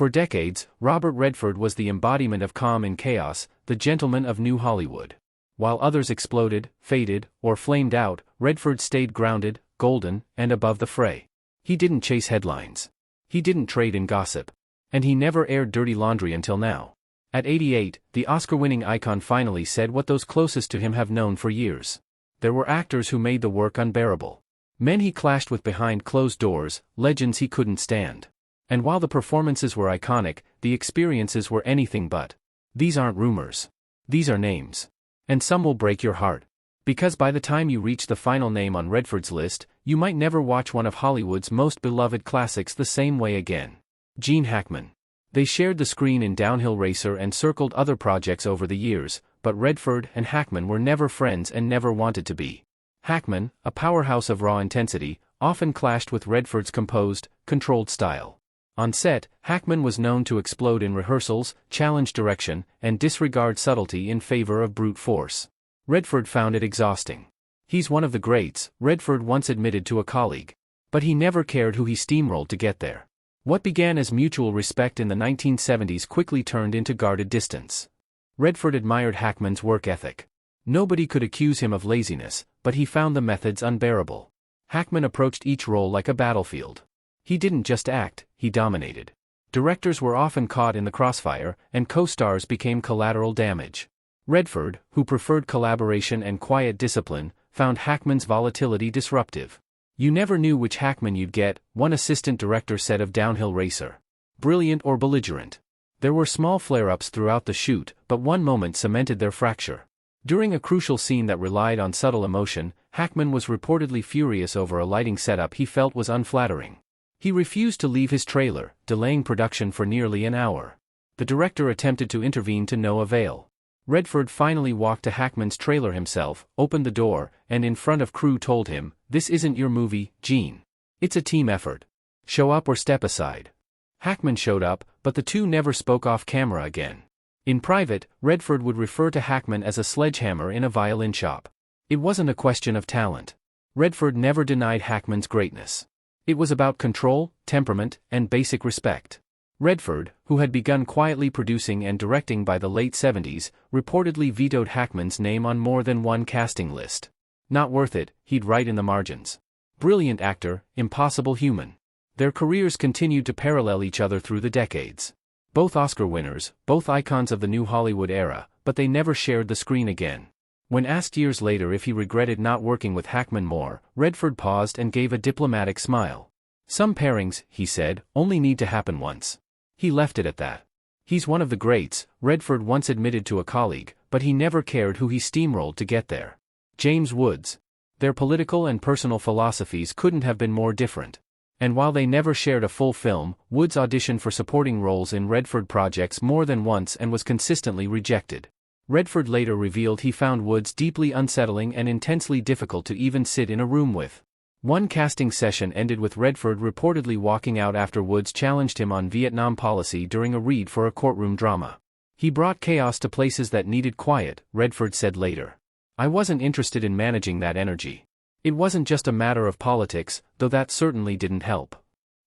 For decades, Robert Redford was the embodiment of calm in chaos, the gentleman of New Hollywood. While others exploded, faded, or flamed out, Redford stayed grounded, golden, and above the fray. He didn't chase headlines. He didn't trade in gossip. And he never aired dirty laundry until now. At 88, the Oscar-winning icon finally said what those closest to him have known for years. There were actors who made the work unbearable. Men he clashed with behind closed doors, legends he couldn't stand. And while the performances were iconic, the experiences were anything but. These aren't rumors. These are names. And some will break your heart. Because by the time you reach the final name on Redford's list, you might never watch one of Hollywood's most beloved classics the same way again. Gene Hackman. They shared the screen in Downhill Racer and circled other projects over the years, but Redford and Hackman were never friends and never wanted to be. Hackman, a powerhouse of raw intensity, often clashed with Redford's composed, controlled style. On set, Hackman was known to explode in rehearsals, challenge direction, and disregard subtlety in favor of brute force. Redford found it exhausting. "He's one of the greats," Redford once admitted to a colleague. But he never cared who he steamrolled to get there. What began as mutual respect in the 1970s quickly turned into guarded distance. Redford admired Hackman's work ethic. Nobody could accuse him of laziness, but he found the methods unbearable. Hackman approached each role like a battlefield. He didn't just act, he dominated. Directors were often caught in the crossfire, and co-stars became collateral damage. Redford, who preferred collaboration and quiet discipline, found Hackman's volatility disruptive. "You never knew which Hackman you'd get," one assistant director said of Downhill Racer. "Brilliant or belligerent." There were small flare-ups throughout the shoot, but one moment cemented their fracture. During a crucial scene that relied on subtle emotion, Hackman was reportedly furious over a lighting setup he felt was unflattering. He refused to leave his trailer, delaying production for nearly an hour. The director attempted to intervene to no avail. Redford finally walked to Hackman's trailer himself, opened the door, and in front of crew told him, "This isn't your movie, Gene. It's a team effort. Show up or step aside." Hackman showed up, but the two never spoke off camera again. In private, Redford would refer to Hackman as a sledgehammer in a violin shop. It wasn't a question of talent. Redford never denied Hackman's greatness. It was about control, temperament, and basic respect. Redford, who had begun quietly producing and directing by the late 70s, reportedly vetoed Hackman's name on more than one casting list. "Not worth it," he'd write in the margins. "Brilliant actor, impossible human." Their careers continued to parallel each other through the decades. Both Oscar winners, both icons of the New Hollywood era, but they never shared the screen again. When asked years later if he regretted not working with Hackman more, Redford paused and gave a diplomatic smile. "Some pairings," he said, "only need to happen once." He left it at that. "He's one of the greats," Redford once admitted to a colleague, but he never cared who he steamrolled to get there. James Woods. Their political and personal philosophies couldn't have been more different. And while they never shared a full film, Woods auditioned for supporting roles in Redford projects more than once and was consistently rejected. Redford later revealed he found Woods deeply unsettling and intensely difficult to even sit in a room with. One casting session ended with Redford reportedly walking out after Woods challenged him on Vietnam policy during a read for a courtroom drama. "He brought chaos to places that needed quiet," Redford said later. "I wasn't interested in managing that energy. It wasn't just a matter of politics, though that certainly didn't help."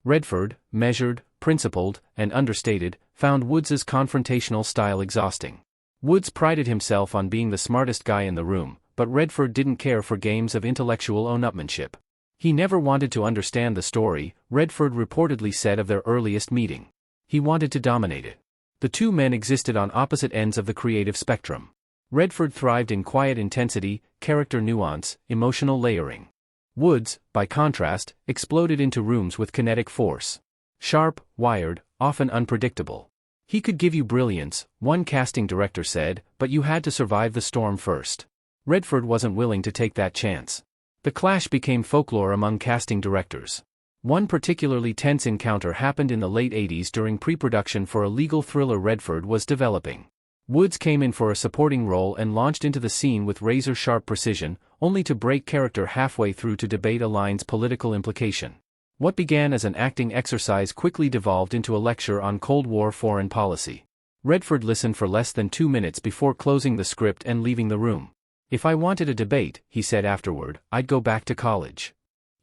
Redford, measured, principled, and understated, found Woods's confrontational style exhausting. Woods prided himself on being the smartest guy in the room, but Redford didn't care for games of intellectual own-upmanship. He never wanted to understand the story, Redford reportedly said of their earliest meeting. He wanted to dominate it. The two men existed on opposite ends of the creative spectrum. Redford thrived in quiet intensity, character nuance, emotional layering. Woods, by contrast, exploded into rooms with kinetic force. Sharp, wired, often unpredictable. "He could give you brilliance," one casting director said, "but you had to survive the storm first." Redford wasn't willing to take that chance. The clash became folklore among casting directors. One particularly tense encounter happened in the late 80s during pre-production for a legal thriller Redford was developing. Woods came in for a supporting role and launched into the scene with razor-sharp precision, only to break character halfway through to debate a line's political implication. What began as an acting exercise quickly devolved into a lecture on Cold War foreign policy. Redford listened for less than 2 minutes before closing the script and leaving the room. "If I wanted a debate," he said afterward, "I'd go back to college."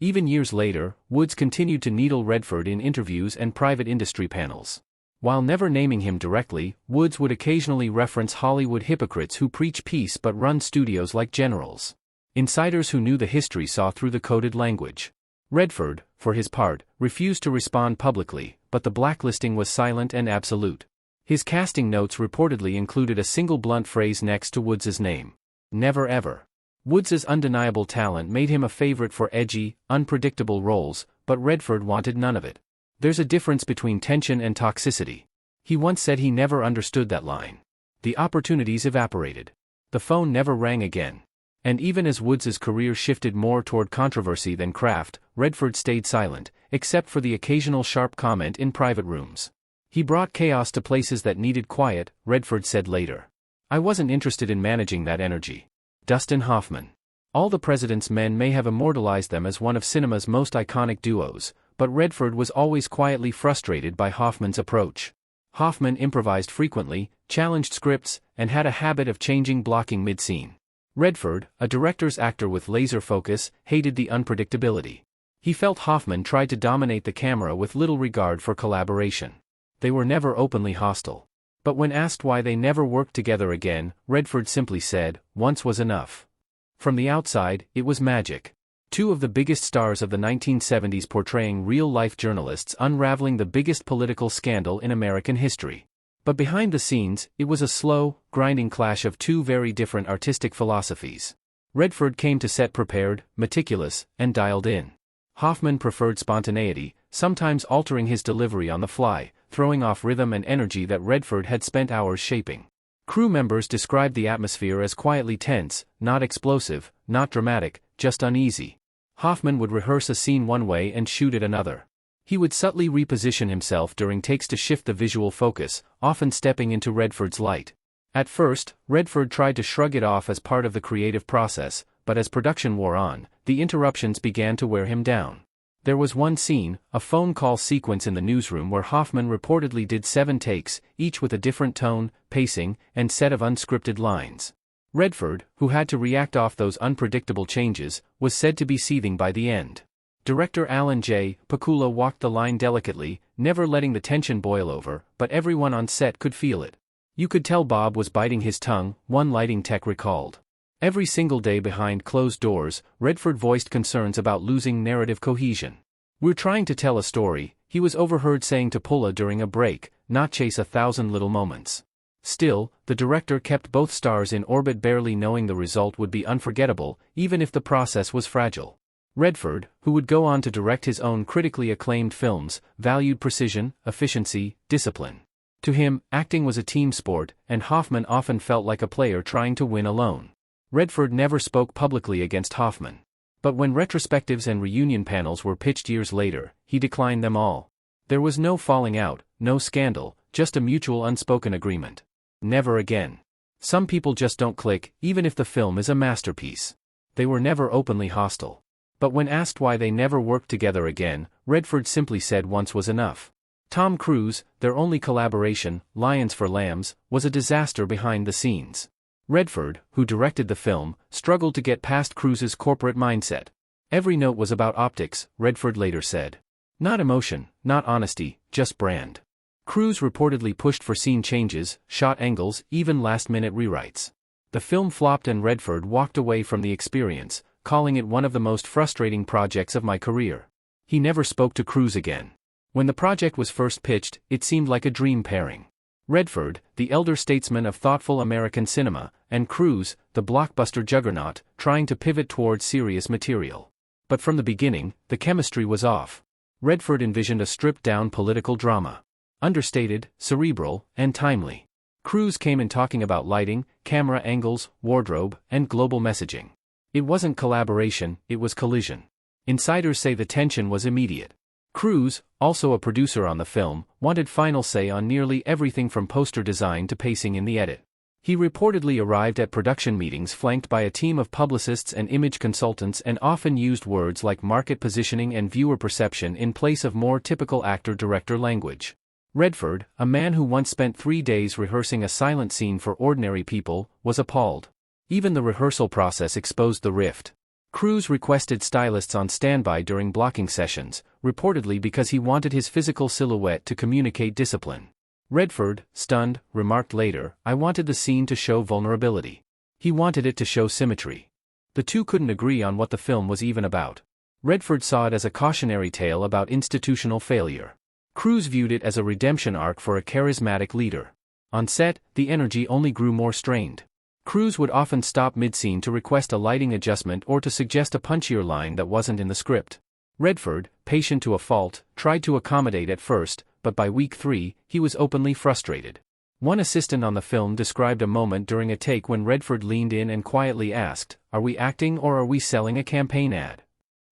Even years later, Woods continued to needle Redford in interviews and private industry panels. While never naming him directly, Woods would occasionally reference Hollywood hypocrites who preach peace but run studios like generals. Insiders who knew the history saw through the coded language. Redford, for his part, refused to respond publicly, but the blacklisting was silent and absolute. His casting notes reportedly included a single blunt phrase next to Woods's name. Never ever. Woods's undeniable talent made him a favorite for edgy, unpredictable roles, but Redford wanted none of it. There's a difference between tension and toxicity. He once said he never understood that line. The opportunities evaporated. The phone never rang again. And even as Woods's career shifted more toward controversy than craft, Redford stayed silent, except for the occasional sharp comment in private rooms. He brought chaos to places that needed quiet, Redford said later. I wasn't interested in managing that energy. Dustin Hoffman. All the President's Men may have immortalized them as one of cinema's most iconic duos, but Redford was always quietly frustrated by Hoffman's approach. Hoffman improvised frequently, challenged scripts, and had a habit of changing blocking mid-scene. Redford, a director's actor with laser focus, hated the unpredictability. He felt Hoffman tried to dominate the camera with little regard for collaboration. They were never openly hostile. But when asked why they never worked together again, Redford simply said, "Once was enough." From the outside, it was magic. Two of the biggest stars of the 1970s portraying real-life journalists unraveling the biggest political scandal in American history. But behind the scenes, it was a slow, grinding clash of two very different artistic philosophies. Redford came to set prepared, meticulous, and dialed in. Hoffman preferred spontaneity, sometimes altering his delivery on the fly, throwing off rhythm and energy that Redford had spent hours shaping. Crew members described the atmosphere as quietly tense, not explosive, not dramatic, just uneasy. Hoffman would rehearse a scene one way and shoot it another. He would subtly reposition himself during takes to shift the visual focus, often stepping into Redford's light. At first, Redford tried to shrug it off as part of the creative process, but as production wore on, the interruptions began to wear him down. There was one scene, a phone call sequence in the newsroom where Hoffman reportedly did 7 takes, each with a different tone, pacing, and set of unscripted lines. Redford, who had to react off those unpredictable changes, was said to be seething by the end. Director Alan J. Pakula walked the line delicately, never letting the tension boil over, but everyone on set could feel it. You could tell Bob was biting his tongue, one lighting tech recalled. Every single day behind closed doors, Redford voiced concerns about losing narrative cohesion. "We're trying to tell a story," he was overheard saying to Pulla during a break, "not chase 1,000 little moments." Still, the director kept both stars in orbit, barely knowing the result would be unforgettable, even if the process was fragile. Redford, who would go on to direct his own critically acclaimed films, valued precision, efficiency, discipline. To him, acting was a team sport, and Hoffman often felt like a player trying to win alone. Redford never spoke publicly against Hoffman. But when retrospectives and reunion panels were pitched years later, he declined them all. There was no falling out, no scandal, just a mutual unspoken agreement. Never again. Some people just don't click, even if the film is a masterpiece. They were never openly hostile. But when asked why they never worked together again, Redford simply said once was enough. Tom Cruise, their only collaboration, Lions for Lambs, was a disaster behind the scenes. Redford, who directed the film, struggled to get past Cruise's corporate mindset. Every note was about optics, Redford later said. Not emotion, not honesty, just brand. Cruise reportedly pushed for scene changes, shot angles, even last-minute rewrites. The film flopped and Redford walked away from the experience, calling it one of the most frustrating projects of my career. He never spoke to Cruise again. When the project was first pitched, it seemed like a dream pairing. Redford, the elder statesman of thoughtful American cinema, and Cruise, the blockbuster juggernaut, trying to pivot toward serious material. But from the beginning, the chemistry was off. Redford envisioned a stripped-down political drama. Understated, cerebral, and timely. Cruise came in talking about lighting, camera angles, wardrobe, and global messaging. It wasn't collaboration, it was collision. Insiders say the tension was immediate. Cruise, also a producer on the film, wanted final say on nearly everything from poster design to pacing in the edit. He reportedly arrived at production meetings flanked by a team of publicists and image consultants and often used words like market positioning and viewer perception in place of more typical actor-director language. Redford, a man who once spent 3 days rehearsing a silent scene for ordinary people, was appalled. Even the rehearsal process exposed the rift. Cruise requested stylists on standby during blocking sessions, reportedly because he wanted his physical silhouette to communicate discipline. Redford, stunned, remarked later, "I wanted the scene to show vulnerability. He wanted it to show symmetry." The two couldn't agree on what the film was even about. Redford saw it as a cautionary tale about institutional failure. Cruise viewed it as a redemption arc for a charismatic leader. On set, the energy only grew more strained. Cruise would often stop mid-scene to request a lighting adjustment or to suggest a punchier line that wasn't in the script. Redford, patient to a fault, tried to accommodate at first, but by week 3, he was openly frustrated. One assistant on the film described a moment during a take when Redford leaned in and quietly asked, "Are we acting or are we selling a campaign ad?"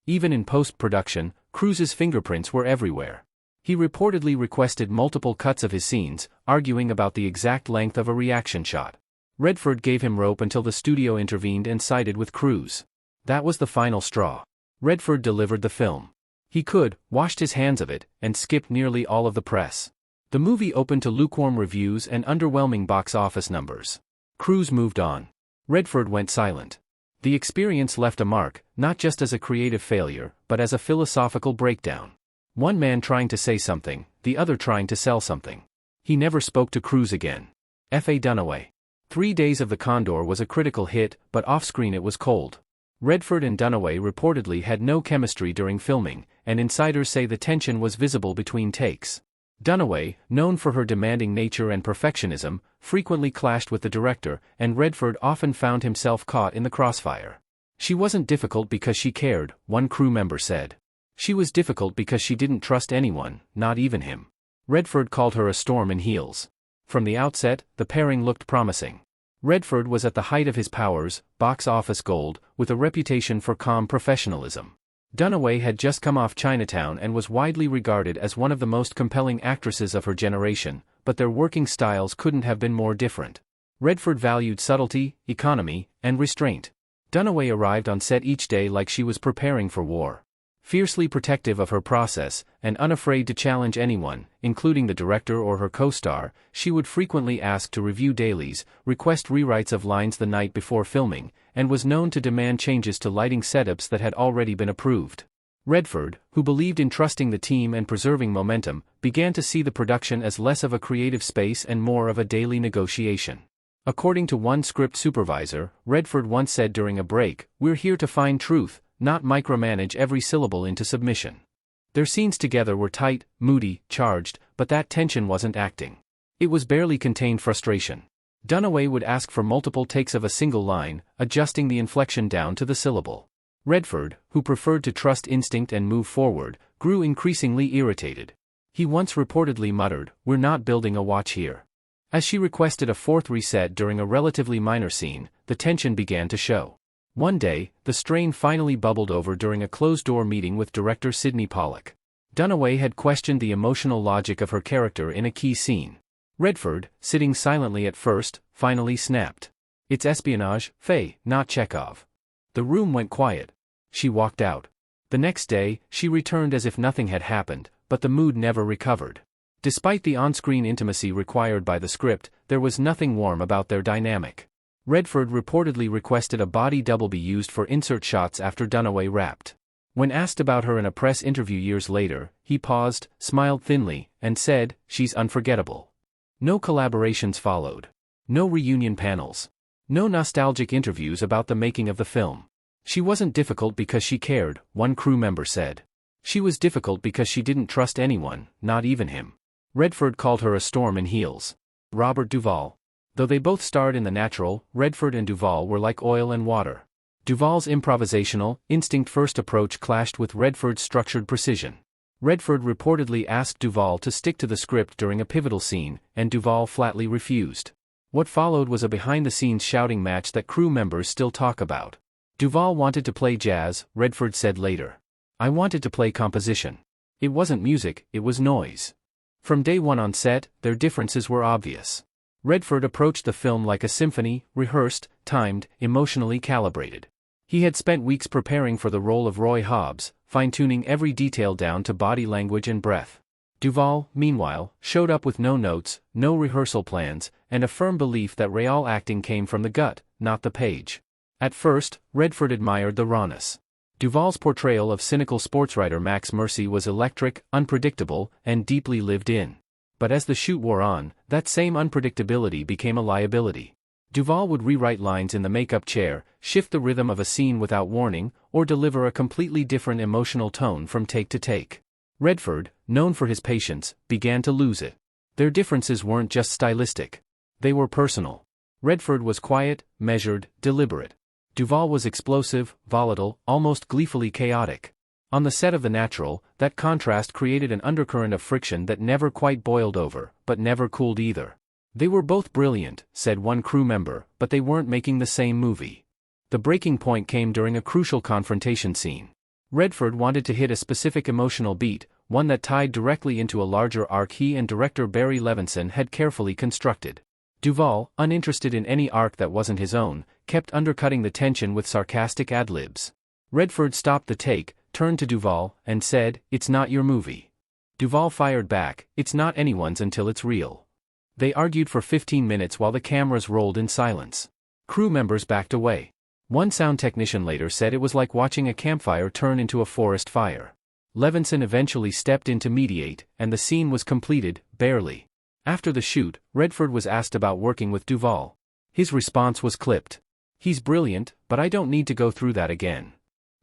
Even in post-production, Cruise's fingerprints were everywhere. He reportedly requested multiple cuts of his scenes, arguing about the exact length of a reaction shot. Redford gave him rope until the studio intervened and sided with Cruise. That was the final straw. Redford delivered the film. He washed his hands of it, and skipped nearly all of the press. The movie opened to lukewarm reviews and underwhelming box office numbers. Cruise moved on. Redford went silent. The experience left a mark, not just as a creative failure, but as a philosophical breakdown. One man trying to say something, the other trying to sell something. He never spoke to Cruise again. F.A. Dunaway. 3 Days of the Condor was a critical hit, but off-screen it was cold. Redford and Dunaway reportedly had no chemistry during filming, and insiders say the tension was visible between takes. Dunaway, known for her demanding nature and perfectionism, frequently clashed with the director, and Redford often found himself caught in the crossfire. "She wasn't difficult because she cared," one crew member said. "She was difficult because she didn't trust anyone, not even him." Redford called her a storm in heels. From the outset, the pairing looked promising. Redford was at the height of his powers, box office gold, with a reputation for calm professionalism. Dunaway had just come off Chinatown and was widely regarded as one of the most compelling actresses of her generation, but their working styles couldn't have been more different. Redford valued subtlety, economy, and restraint. Dunaway arrived on set each day like she was preparing for war. Fiercely protective of her process, and unafraid to challenge anyone, including the director or her co-star, she would frequently ask to review dailies, request rewrites of lines the night before filming, and was known to demand changes to lighting setups that had already been approved. Redford, who believed in trusting the team and preserving momentum, began to see the production as less of a creative space and more of a daily negotiation. According to one script supervisor, Redford once said during a break, "We're here to find truth, not micromanage every syllable into submission." Their scenes together were tight, moody, charged, but that tension wasn't acting. It was barely contained frustration. Dunaway would ask for multiple takes of a single line, adjusting the inflection down to the syllable. Redford, who preferred to trust instinct and move forward, grew increasingly irritated. He once reportedly muttered, "We're not building a watch here." As she requested a fourth reset during a relatively minor scene, the tension began to show. One day, the strain finally bubbled over during a closed-door meeting with director Sidney Pollack. Dunaway had questioned the emotional logic of her character in a key scene. Redford, sitting silently at first, finally snapped. "It's espionage, Faye, not Chekhov." The room went quiet. She walked out. The next day, she returned as if nothing had happened, but the mood never recovered. Despite the on-screen intimacy required by the script, there was nothing warm about their dynamic. Redford reportedly requested a body double be used for insert shots after Dunaway rapped. When asked about her in a press interview years later, he paused, smiled thinly, and said, "She's unforgettable." No collaborations followed. No reunion panels. No nostalgic interviews about the making of the film. "She wasn't difficult because she cared," one crew member said. "She was difficult because she didn't trust anyone, not even him." Redford called her a storm in heels. Robert Duvall. Though they both starred in The Natural, Redford and Duvall were like oil and water. Duvall's improvisational, instinct-first approach clashed with Redford's structured precision. Redford reportedly asked Duvall to stick to the script during a pivotal scene, and Duvall flatly refused. What followed was a behind-the-scenes shouting match that crew members still talk about. Duvall wanted to play jazz, Redford said later. "I wanted to play composition. It wasn't music, it was noise." From day one on set, their differences were obvious. Redford approached the film like a symphony, rehearsed, timed, emotionally calibrated. He had spent weeks preparing for the role of Roy Hobbs, fine-tuning every detail down to body language and breath. Duvall, meanwhile, showed up with no notes, no rehearsal plans, and a firm belief that real acting came from the gut, not the page. At first, Redford admired the rawness. Duvall's portrayal of cynical sportswriter Max Mercy was electric, unpredictable, and deeply lived in. But as the shoot wore on, that same unpredictability became a liability. Duvall would rewrite lines in the makeup chair, shift the rhythm of a scene without warning, or deliver a completely different emotional tone from take to take. Redford, known for his patience, began to lose it. Their differences weren't just stylistic. They were personal. Redford was quiet, measured, deliberate. Duvall was explosive, volatile, almost gleefully chaotic. On the set of The Natural, that contrast created an undercurrent of friction that never quite boiled over, but never cooled either. They were both brilliant, said one crew member, but they weren't making the same movie. The breaking point came during a crucial confrontation scene. Redford wanted to hit a specific emotional beat, one that tied directly into a larger arc he and director Barry Levinson had carefully constructed. Duvall, uninterested in any arc that wasn't his own, kept undercutting the tension with sarcastic ad-libs. Redford stopped the take, turned to Duvall, and said, "It's not your movie." Duvall fired back, "It's not anyone's until it's real." They argued for 15 minutes while the cameras rolled in silence. Crew members backed away. One sound technician later said it was like watching a campfire turn into a forest fire. Levinson eventually stepped in to mediate, and the scene was completed, barely. After the shoot, Redford was asked about working with Duvall. His response was clipped. "He's brilliant, but I don't need to go through that again."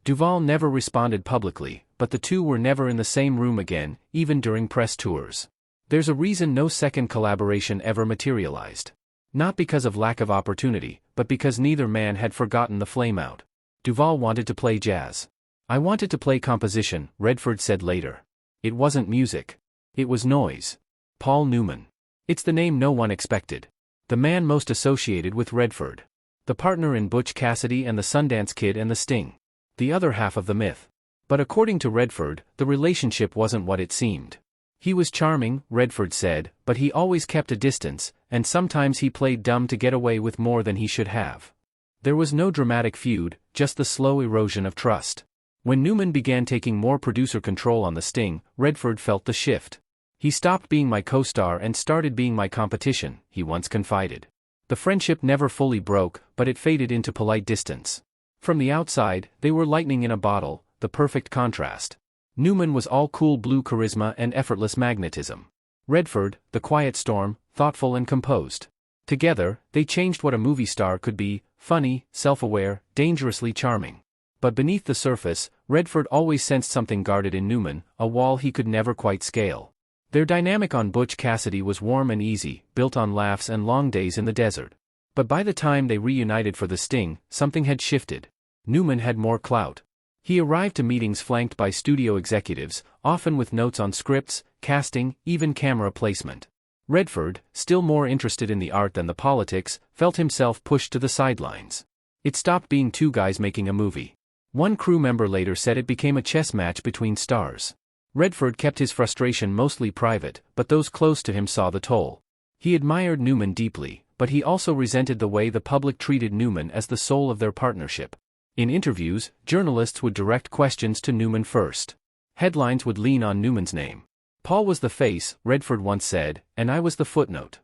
Duvall never responded publicly, but the two were never in the same room again, even during press tours. There's a reason no second collaboration ever materialized. Not because of lack of opportunity, but because neither man had forgotten the flameout. Duvall wanted to play jazz. "I wanted to play composition," Redford said later. "It wasn't music. It was noise." Paul Newman. It's the name no one expected. The man most associated with Redford. The partner in Butch Cassidy and the Sundance Kid and the Sting. The other half of the myth. But according to Redford, the relationship wasn't what it seemed. "He was charming," Redford said, "but he always kept a distance, and sometimes he played dumb to get away with more than he should have." There was no dramatic feud, just the slow erosion of trust. When Newman began taking more producer control on The Sting, Redford felt the shift. "He stopped being my co-star and started being my competition," he once confided. The friendship never fully broke, but it faded into polite distance. From the outside, they were lightning in a bottle, the perfect contrast. Newman was all cool blue charisma and effortless magnetism. Redford, the quiet storm, thoughtful and composed. Together, they changed what a movie star could be: funny, self-aware, dangerously charming. But beneath the surface, Redford always sensed something guarded in Newman, a wall he could never quite scale. Their dynamic on Butch Cassidy was warm and easy, built on laughs and long days in the desert. But by the time they reunited for The Sting, something had shifted. Newman had more clout. He arrived to meetings flanked by studio executives, often with notes on scripts, casting, even camera placement. Redford, still more interested in the art than the politics, felt himself pushed to the sidelines. It stopped being two guys making a movie. One crew member later said it became a chess match between stars. Redford kept his frustration mostly private, but those close to him saw the toll. He admired Newman deeply, but he also resented the way the public treated Newman as the soul of their partnership. In interviews, journalists would direct questions to Newman first. Headlines would lean on Newman's name. "Paul was the face," Redford once said, "and I was the footnote."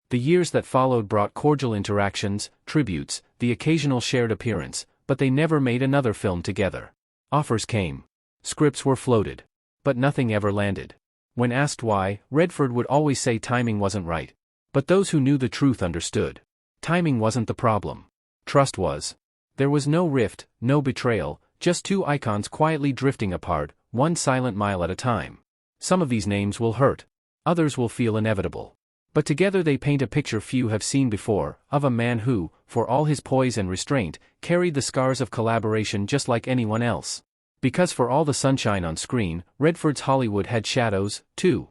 The years that followed brought cordial interactions, tributes, the occasional shared appearance, but they never made another film together. Offers came. Scripts were floated. But nothing ever landed. When asked why, Redford would always say timing wasn't right. But those who knew the truth understood. Timing wasn't the problem. Trust was. There was no rift, no betrayal, just two icons quietly drifting apart, one silent mile at a time. Some of these names will hurt. Others will feel inevitable. But together they paint a picture few have seen before, of a man who, for all his poise and restraint, carried the scars of collaboration just like anyone else. Because for all the sunshine on screen, Redford's Hollywood had shadows, too.